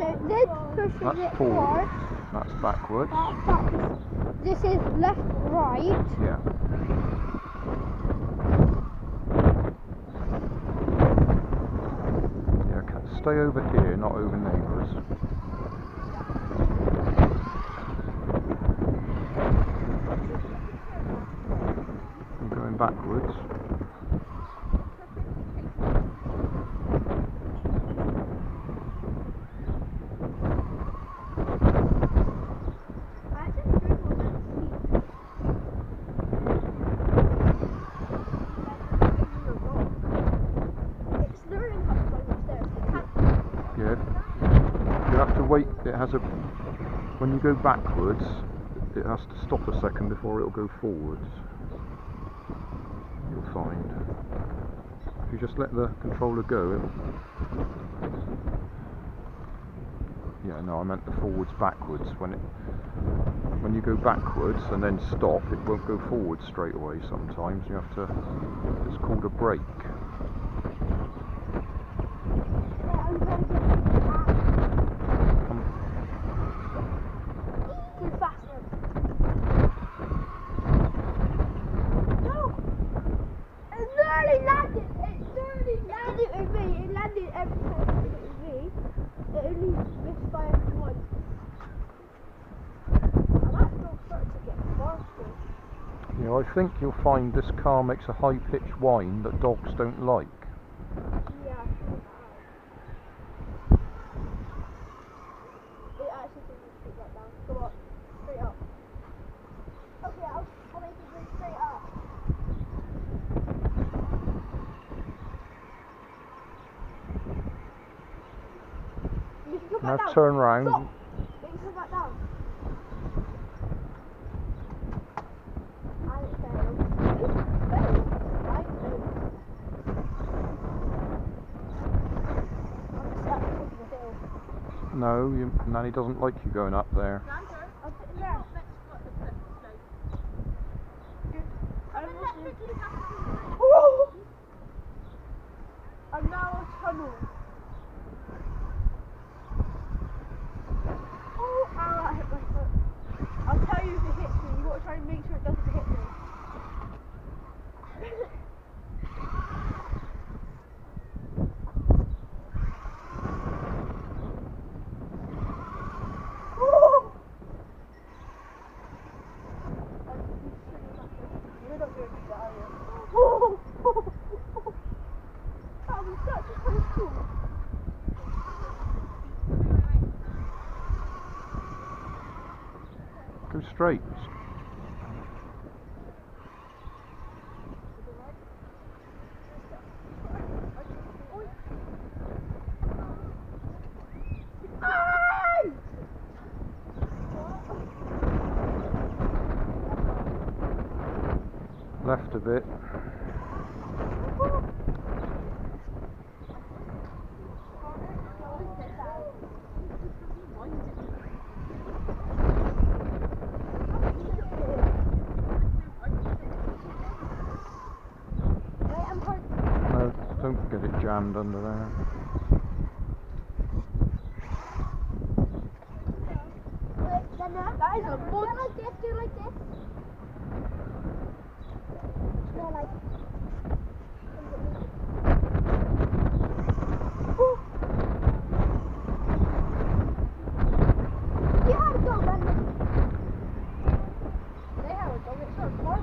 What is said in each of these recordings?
So this pushes it forward. That's backwards. This is left, right. Yeah. Yeah, stay over here, not over neighbours. I'm going backwards. Wait, it has a, when you go backwards, it has to stop a second before it'll go forwards. You'll find. If you just let the controller go, yeah, no, I meant the forwards backwards. When you go backwards and then stop, it won't go forwards straight away sometimes. You have to, it's called a brake. You know, I think you'll find this car makes a high-pitched whine that dogs don't like. Yeah. It actually can just put that down. Go up. Straight up. Okay, I'll make it go straight up. You can put Now that down. turn round. Stop. You can put that down. No, Nanny doesn't like you going up there. I'm now a tunnel. Oh, ow, that hit my foot. I'll tell you if it hits me. You've got to try and make sure it doesn't hit me. Go straight. Left a bit. No, don't get it jammed under there. That is a boat. Do like this, do like this. No, like. You have a dog, man. They have a dog, it's so fun.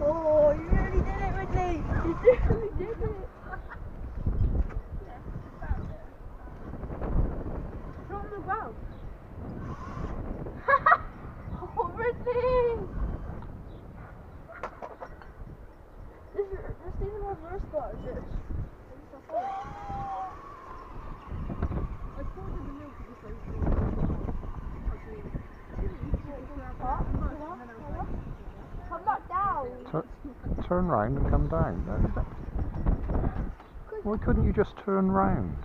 Oh, you really did it, Whitney. You really did it. Wow. Oh, Brittany! This isn't a reverse bar, is this? I poured in the milk to this Come back down! Turn round and come down. Why couldn't you just turn round?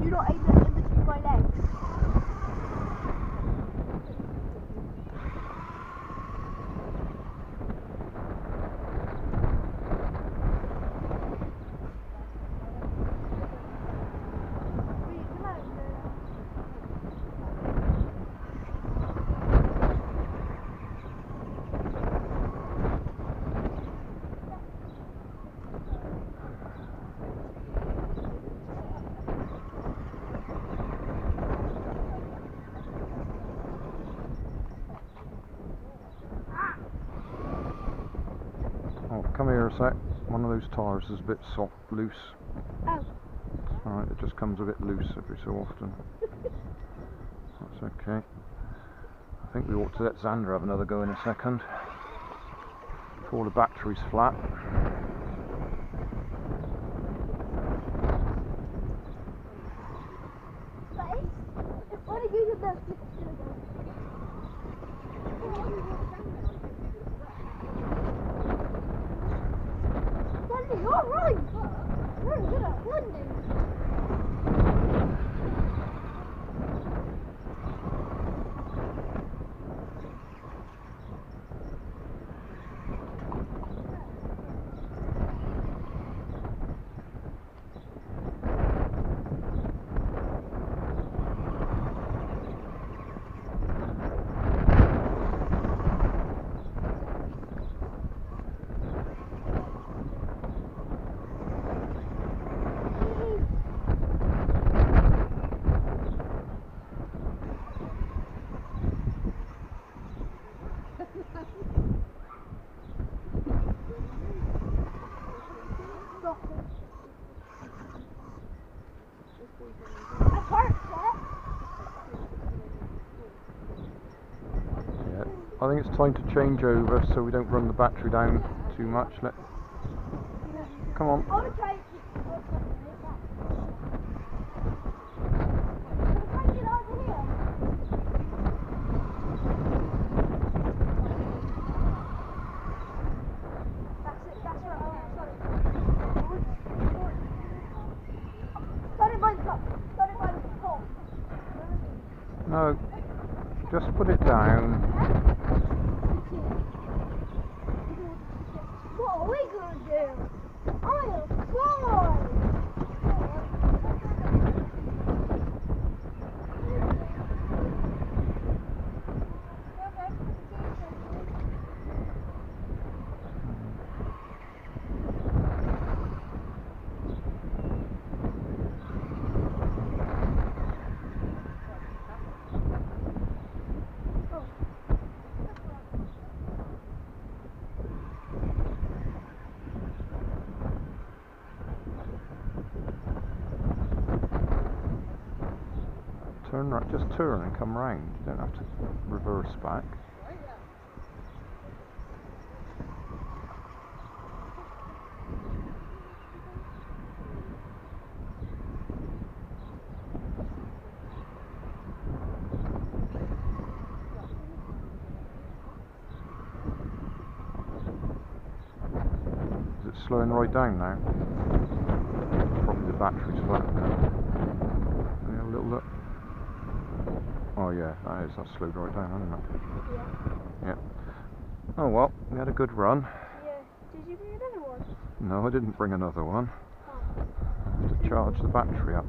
Do not aim it in between my legs. Oh, come here a sec. One of those tires is a bit soft, loose. Oh. Alright, it just comes a bit loose every so often. That's okay. I think we ought to let Xander have another go in a second. Before the battery's flat. You're right! Very good at blending. Yeah, I think it's time to change over so we don't run the battery down too much. Come on. I want to try it. No, just put it down. What are we going to do? I'll fly! Turn right, just turn and come round. You don't have to reverse back. Is it slowing right down now? Probably the battery's flat now. Let me have a little look. Oh yeah, that's slowed right down, hasn't it? Yeah. Oh well, we had a good run. Yeah. Did you bring another one? No, I didn't bring another one. Oh. I have to charge the battery up.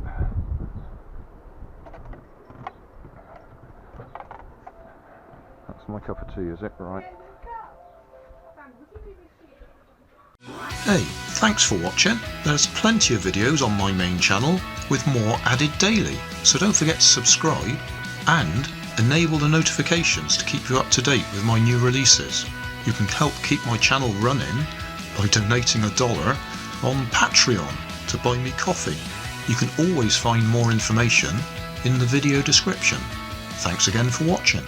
That's my cup of tea, is it? Right. Hey, thanks for watching. There's plenty of videos on my main channel with more added daily, so don't forget to subscribe and enable the notifications to keep you up to date with my new releases. You can help keep my channel running by donating $1 on Patreon to buy me coffee. You can always find more information in the video description. Thanks again for watching.